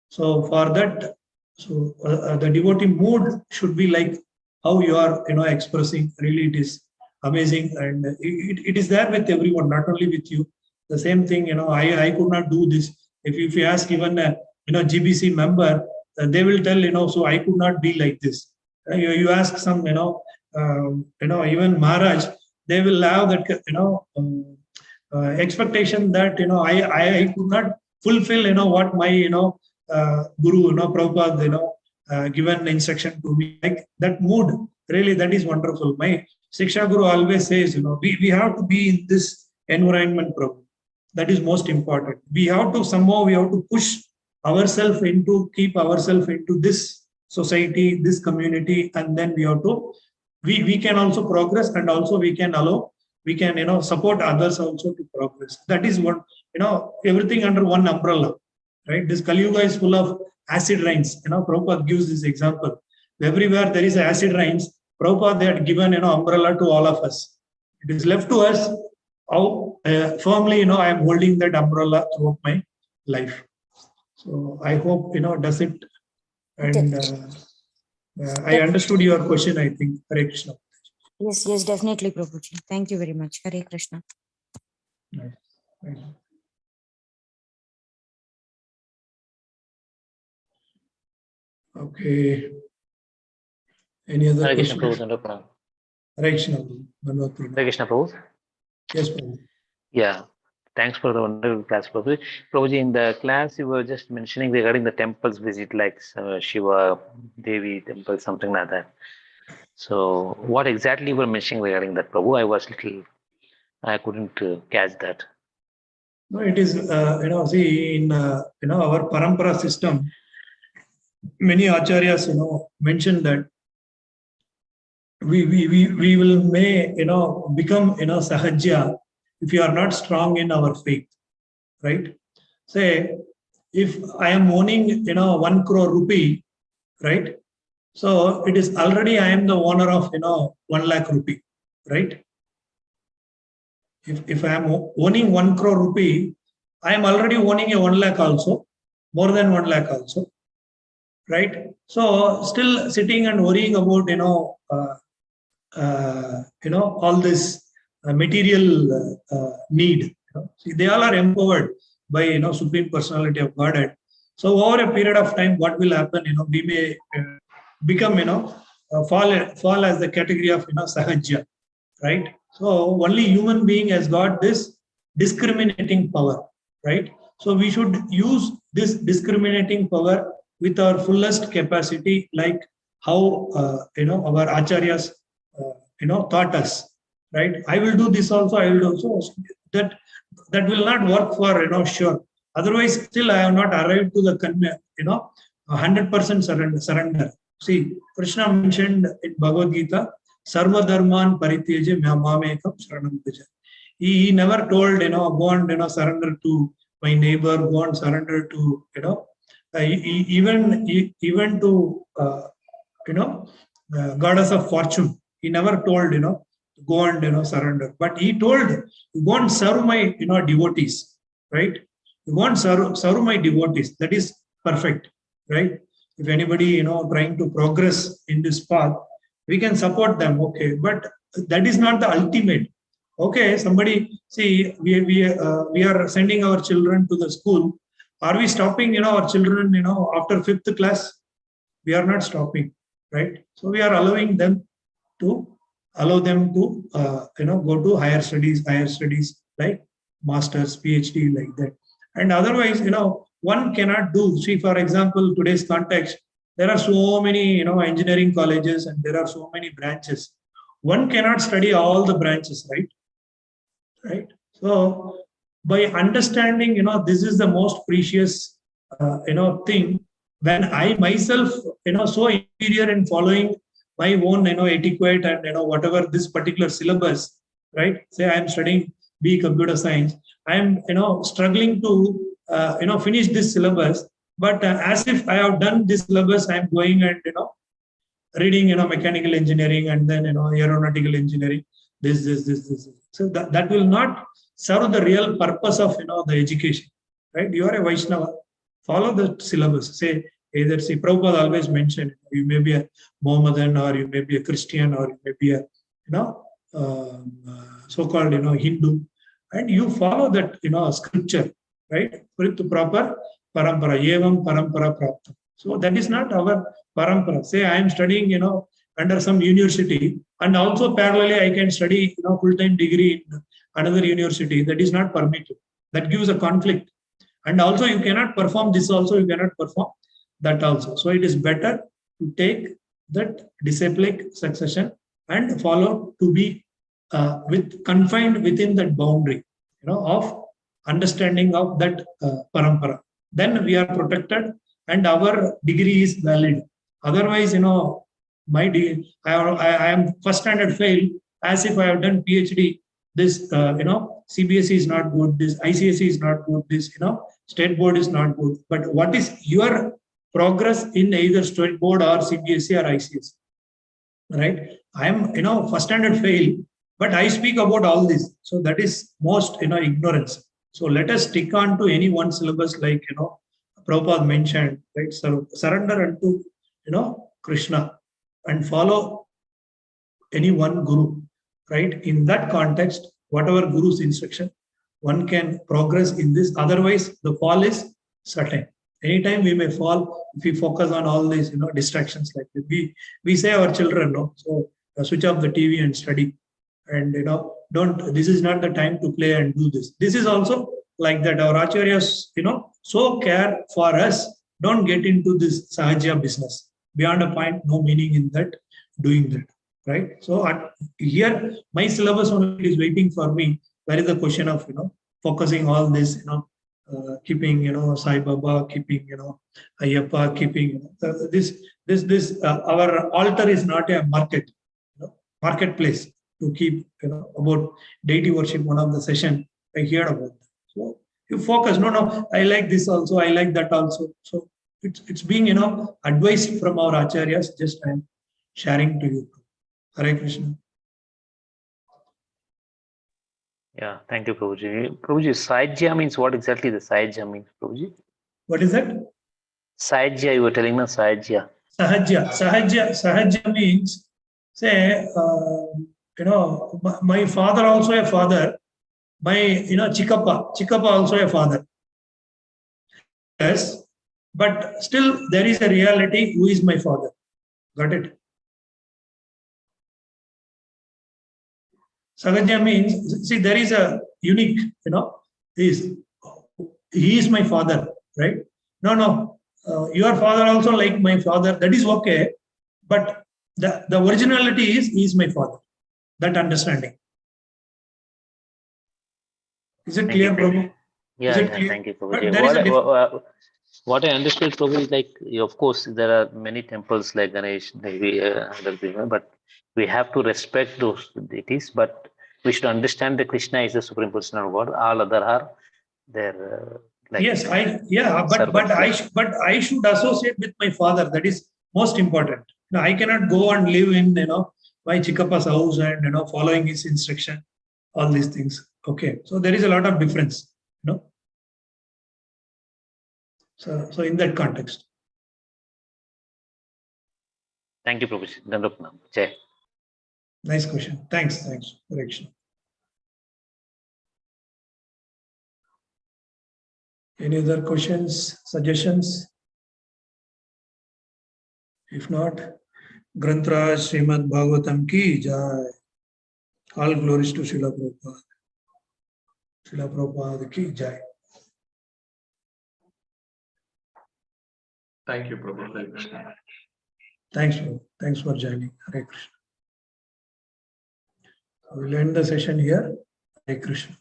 So for that, so the devotee mood should be like how you are, expressing. Really, it is amazing, and it is there with everyone, not only with you. The same thing, I could not do this. If you ask even a GBC member, they will tell so I could not be like this. You ask some even Maharaj, they will have that expectation that I could not fulfill what my guru Prabhupada given instruction to me, like that mood. Really, that is wonderful. My Shiksha Guru always says we have to be in this environment, Prabhu. That is most important. We have to push ourselves into, keep ourselves into this society, this community, and then we can also progress, and also we can support others also to progress. That is what, everything under one umbrella, right? This Kali Yuga is full of acid rains. Prabhupada gives this example. Everywhere there is acid rains, Prabhupada they had given umbrella to all of us. It is left to us how firmly I am holding that umbrella throughout my life. So I hope does it. And I understood your question, I think. Hare Krishna. Yes, definitely, Prabhuji. Thank you very much. Hare Krishna. Right. Okay. Any other Hare question? Krishna Prabhu. Hare Krishna. Hare Krishna Prabhu. Yes, Prabhu. Yeah. Thanks for the wonderful class, Prabhuji. Prabhuji, in the class you were just mentioning regarding the temples visit, like Shiva, Devi temple, something like that. So what exactly you were mentioning regarding that, Prabhu? I couldn't catch that. No, it is, see, in, our parampara system, many acharyas, mention that we will become, sahajya if you are not strong in our faith, right? Say, if I am owning, 1 crore rupee, right? So it is already I am the owner of, 1 lakh rupee, right? If I am owning 1 crore rupee, I am already owning a 1 lakh also, more than 1 lakh also, right? So still sitting and worrying about, all this material need. See, they all are empowered by, Supreme Personality of Godhead. So over a period of time, what will happen? We may become, fall as the category of, sahajya, right? So only human being has got this discriminating power, right? So we should use this discriminating power with our fullest capacity, like how our acharyas taught us, right? I will do this also, I will do also. That will not work for sure. Otherwise, still I have not arrived to the 100% surrender. See, Krishna mentioned in Bhagavad Gita, Sarva Dharman Parityeje Mamekam Sharanam Bhaja. He never told, go and surrender to my neighbor, go and surrender to, even to, goddess of fortune. He never told, go and, surrender. But he told, go and serve my, devotees, right? You want to serve my devotees. That is perfect, right? If anybody, trying to progress in this path, we can support them, okay. But that is not the ultimate. Okay, somebody, see, we are sending our children to the school. Are we stopping, our children, after 5th class? We are not stopping, right? So we are allowing them to go to higher studies, like masters, PhD, like that. And otherwise, one cannot do. See, for example, today's context, there are so many, engineering colleges and there are so many branches. One cannot study all the branches, right? Right. So by understanding, this is the most precious, thing. When I myself, so inferior in following my own, etiquette and, whatever this particular syllabus, right? Say I am studying B computer science. I am, struggling to, finish this syllabus. But as if I have done this syllabus, I am going and, reading, mechanical engineering and then, aeronautical engineering, this. So that will not serve the real purpose of, the education, right? You are a Vaishnava, follow the syllabus. Say, either, see, Prabhupada always mentioned, you may be a Mohammedan or you may be a Christian or you may be a, so-called, Hindu, and you follow that, scripture, right? With the proper parampara, evam parampara prapta. So that is not our parampara. Say I am studying, under some university, and also parallelly I can study, full-time degree in another university. That is not permitted. That gives a conflict. And also you cannot perform this also, you cannot perform that also. So it is better to take that disciplic succession and follow to be confined within that boundary, of understanding of that parampara. Then we are protected and our degree is valid. Otherwise, my I am first standard fail as if I have done PhD. This, CBSE is not good. This ICSE is not good. This, state board is not good. But what is your progress in either state board or CBSE or ICSE? Right? I am, first standard fail, but I speak about all this. So that is most, ignorance. So let us stick on to any one syllabus, like, Prabhupada mentioned, right? So surrender unto, Krishna and follow any one guru, right? In that context, whatever guru's instruction, one can progress in this. Otherwise, the fall is certain. Anytime we may fall if we focus on all these, distractions like that. We say our children, no, so switch off the TV and study, and don't. This is not the time to play and do this. This is also like that. Our acharyas, so care for us. Don't get into this sahajya business. Beyond a point, no meaning in that doing that, right? So here, my syllabus only is waiting for me. That is the question of focusing all this, keeping, Sai Baba, keeping, Ayyappa, keeping, our altar is not a market, marketplace to keep, about deity worship. One of the session I heard about that. So you focus, no, I like this also, I like that also. So it's being, advised from our acharyas, just I'm sharing to you. Hare Krishna. Yeah, thank you, Prabhuji. Prabhuji, Sahaja means what exactly the Sahaja means, Prabhuji? What is that? Sahaja, you were telling us Sahaja. Sahaja means, say, my father also a father, my, Chikappa also a father. Yes, but still there is a reality who is my father. Got it? Sahaja means, see, there is a unique, he is my father, right? No, your father also like my father, that is okay. But the originality is, he is my father. That understanding. Is it clear, Prabhu? Yeah, thank you, Prabhuji. What I understood, Prabhu, is like, of course, there are many temples like Ganesh, Devi, other people, but we have to respect those deities, but we should understand that Krishna is the supreme personal God. All other are their yes, but I should associate with my father. That is most important. I cannot go and live in my Chikappa's house and following his instruction, all these things. Okay, so there is a lot of difference. So in that context. Thank you, Prabhuji. Jai. Nice question. Thanks. Correction. Any other questions, suggestions? If not, Grantraj Srimad Bhagavatam ki jai. All glories to Srila Prabhupada. Srila Prabhupada ki jai. Thank you, Prabhu. Hare Krishna. Thanks, Prabhu. Thanks for joining. Hare Krishna. We'll end the session here. Hare Krishna.